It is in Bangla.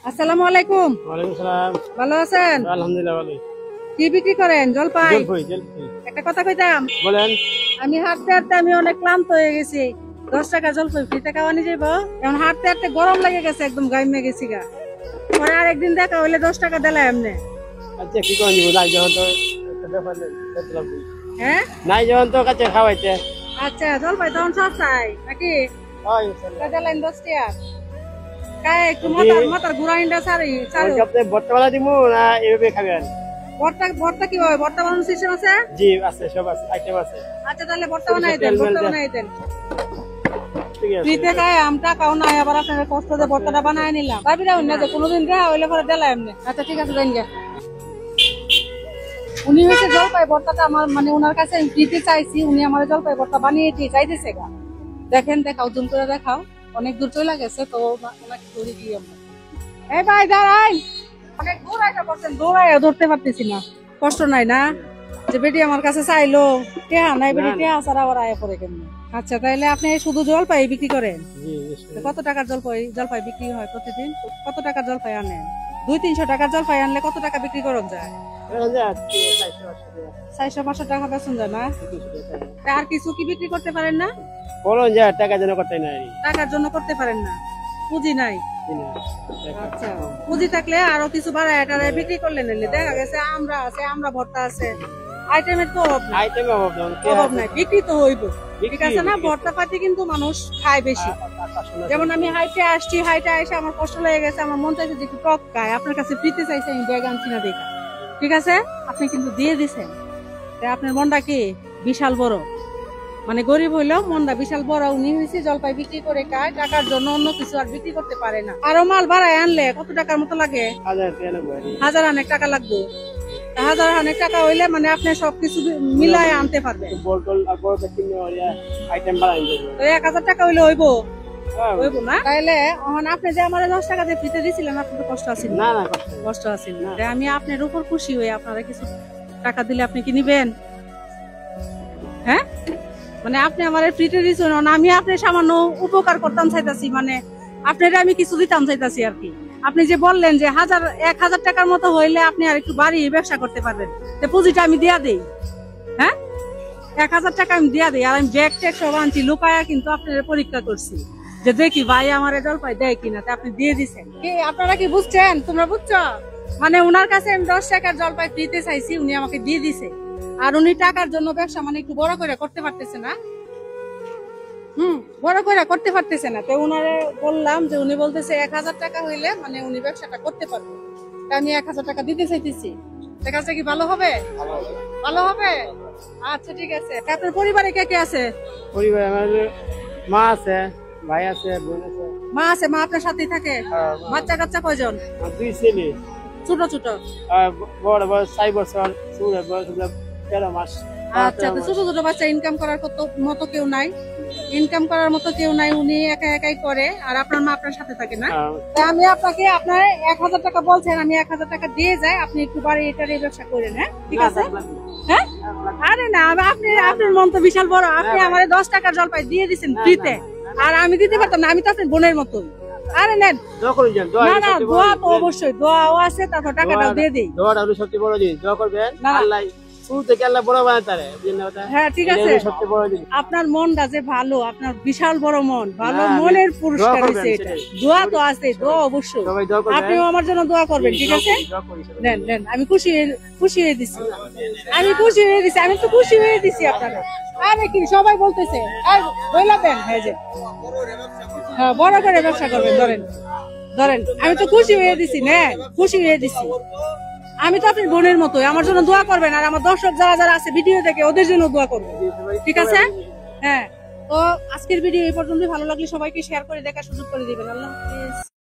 আসসালামু আলাইকুম। ওয়ালাইকুম সালাম। ভালো আছেন? আলহামদুলিল্লাহ ভালো। কি বিক্রি করেন? জলপাই? জলপাই জলপাই। একটা কথা কইতাম, বলেন। আমি হাঁটতে হাঁটতে আমি অনেক ক্লান্ত হয়ে গেছি। 10 টাকা জলপাই ফ্রিতে খাওয়া নিয়ে যাবো। এখন হাঁটতে হাঁটতে গরম লেগে গেছে, একদম গাইমে গেছি গা। পরে আরেকদিন দেখা হইলে 10 টাকা দিলে এমনি। আচ্ছা কি করে নিব? নাই যখন তো একটা ব্যাপার নেই, করতে লাগবে। হ্যাঁ নাই যখন তো কাছে খাওয়াইতে। আচ্ছা, জলপাই তখন সস্তায় নাকি? হয় ইনশাআল্লাহ। দিলেন 10 টাকা। কায় একটু মাথার ঘুরা ইন্ডা সারি সারি। আপনি বর্তমানে দিমু না এভাবে খাবেন? ভর্তা কি হয়? ভর্তা বানানোর সিস্টেম আছে? জি আছে, সব আছে, আইটেম আছে। আচ্ছা তাহলে ভর্তা বানাই দেন, ভর্তা বানাই দেন। ঠিক আছে। ফ্রিতে খায় আম টাকাও নাই, আবার আপনার কষ্ট দিয়ে ভর্তাটা বানায় নিলাম। ভাবিরা অন্য যে কোনোদিন দেওয়া হইলে পরে দিলাম এমনি। আচ্ছা ঠিক আছে দেন গে। উনি হচ্ছে জলপাই ভর্তাটা আমার মানে ওনার কাছে আমি ফ্রিতে চাইছি, উনি আমার জলপাই ভর্তা বানিয়ে দিয়ে চাইতেছে গা। দেখেন দেখাও, জুম করে দেখাও। অনেক দূর চলে গেছে তো ওনাকে ধরে দিই আমরা। এই ভাই দাঁড়াই, অনেক দূর আইসা পড়ছেন, দৌড়াইয়া ধরতে পারতেছি না। কষ্ট নাই না যে বেটি আমার কাছে চাইলো, টেহা নাই, বেটি টেহা ছাড়া আবার আয়া পড়ে কেমনি। আচ্ছা তাইলে আপনি শুধু জলপাই বিক্রি করেন? জি। কত টাকার জলপাই বিক্রি হয় প্রতিদিন? কত টাকার জলপাই আনেন? 200-300 টাকার জলপাই আনলে কত টাকা বিক্রি করুন যায়? 400-500 টাকা বেতন যায় না? আর কিছু কি বিক্রি করতে পারেন না? বলুন যে টাকা যেন করতে নাই। টাকার জন্য করতে পারেন না, পুঁজি নাই। আচ্ছা পুঁজি থাকলে আরো কিছু বাড়ায় টাড়ায় বিক্রি করলে নিলে দেখা গেছে আমরা আছে, আমরা ভর্তা আছে, আইটেমের তো অভাব নাই, বিক্রি তো হইব। ঠিক আছে না? ভর্তা পাতি কিন্তু মানুষ খায় বেশি। যেমন আমি হাইটে আসছি, হাইটে এসে আমার কষ্ট লেগে গেছে, আমার মন চাইছে যে একটু টক খায়, আপনার কাছে ফ্রিতে চাইছে, আমি ব্যাগ আনছি না দেখা। ঠিক আছে, আপনি কিন্তু দিয়ে দিছেন। আপনার মনটা কি বিশাল বড়, মানে গরিব হইলেও মনটা বিশাল বড়। উনি হয়েছে জলপাই বিক্রি করে খায়, টাকার জন্য অন্য কিছু আর বিক্রি করতে পারে না। আরো মাল বাড়ায় আনলে কত টাকার মতো লাগে? 1000 অনেক টাকা লাগবে। 1000 অনেক টাকা হইলে মানে আপনি সবকিছু মিলায় আনতে পারবেন। 1000 টাকা হইলে হইব? হইব না? তাইলে আপনি যে আমার 10 টাকা দিয়ে ফ্রিতে দিছিলেন, আপনার তো কষ্ট আছে না? কষ্ট আছে না। আমি আপনার উপর খুশি হই, আপনারা কিছু টাকা দিলে আপনি কি নিবেন? হ্যাঁ, মানে আপনি আমার ফ্রিতে দিচ্ছেন, আমি আপনার সামান্য উপকার করতাম চাইতাছি, মানে আপনারা আমি কিছু দিতাম চাইতাছি আর কি। আপনি যে বললেন যে 1000 টাকার মতো হইলে আপনি আর একটু বাড়িয়ে ব্যবসা করতে পারবেন, পুঁজিটা আমি দিয়া দেই। হ্যাঁ, 1000 টাকা আমি দিয়া দেই। আর আমি ব্যাগ ট্যাগ সব আনছি, লুকায়া কিন্তু আপনার পরীক্ষা করছি যে দেখি ভাই আমার জলপাই দেয় কিনা, আপনি দিয়ে দিচ্ছেন। কি আপনারা কি বুঝছেন? তোমরা বুঝছো? মানে উনার কাছে আমি 10 টাকার জলপাই দিতে চাইছি, উনি আমাকে দিয়ে দিছে। আর উনি টাকার জন্য ব্যবসা মানে একটু বড় করে করতে পারতেছে না। বড় করে করতে পারতেছে না। তো উনারে বললাম যে, উনি বলতেছে 1000 টাকা হইলে মানে উনি ব্যবসাটা করতে পারবে। আমি 1000 টাকা দিতে চাইতেছি। দেখা যাচ্ছে কি ভালো হবে? ভালো হবে। আচ্ছা ঠিক আছে। আপনার পরিবারে কে কে আছে? পরিবারে আমার মা আছে, ভাই আছে, বোন আছে। মা আছে? মা আপনার সাথেই থাকে? বাচ্চা কাচ্চা কয়জন? 2 ছেলে। ছোট ছোট? বড় 4 বছর, ছোট বয়স 13 মাস। আচ্ছা, তো ছোট ছোট বাচ্চা ইনকাম করার মতো কেউ নাই? ইনকাম করার মতো কেউ নাই, উনি একা একাই করে। আর আপনার মা আপনার সাথে থাকে না? আমি আপনাকে আপনার 1000 টাকা বলছেন, আমি 1000 টাকা দিয়ে যাই, আপনি একটু বাড়ি এটার ব্যবসা করেন। হ্যাঁ ঠিক আছে। হ্যাঁ আরে না, আপনার মন তো বিশাল বড়। আপনি আমার 10 টাকার জলপাই দিয়ে দিচ্ছেন ফ্রিতে, আর আমি দিতে পারতাম না? আমি তো আপনার বোনের মতোই। আরে নেন, না না, দোয়া তো অবশ্যই, দোয়াও আছে, তারপর টাকাটাও দিয়ে দিই। দোয়াটা হলো সবচেয়ে বড় জিনিস। দোয়া করবেন, আল্লাহ শুরু থেকে আল্লাহ বড় বানায়। হ্যাঁ ঠিক আছে। আপনার মনটা যে ভালো, আপনার বিশাল বড় মন, ভালো মনের পুরস্কার হয়েছে এটা। দোয়া তো আছে, দোয়া অবশ্যই। আপনিও আমার জন্য দোয়া করবেন, ঠিক আছে? নেন নেন, আমি খুশি হয়ে দিছি, আমি খুশি হয়ে দিছি, আমি তো খুশি হয়ে দিছি আপনারা। আরে কি সবাই বলতেছে বইলা দেন। হ্যাঁ যে হ্যাঁ, বড় করে ব্যবসা করবেন। ধরেন ধরেন, আমি তো খুশি হয়ে দিছি। নেন, খুশি হয়ে দিছি। আমি তো আপনার বোনের মতোই, আমার জন্য দোয়া করবেন। আর আমার দর্শক যারা যারা আছে ভিডিও দেখে, ওদের জন্য দোয়া করবেন, ঠিক আছে? হ্যাঁ, তো আজকের ভিডিও এই পর্যন্ত। ভালো লাগলে সবাইকে শেয়ার করে দেখার সুযোগ করে দিবেন। আল্লাহ হাফেজ।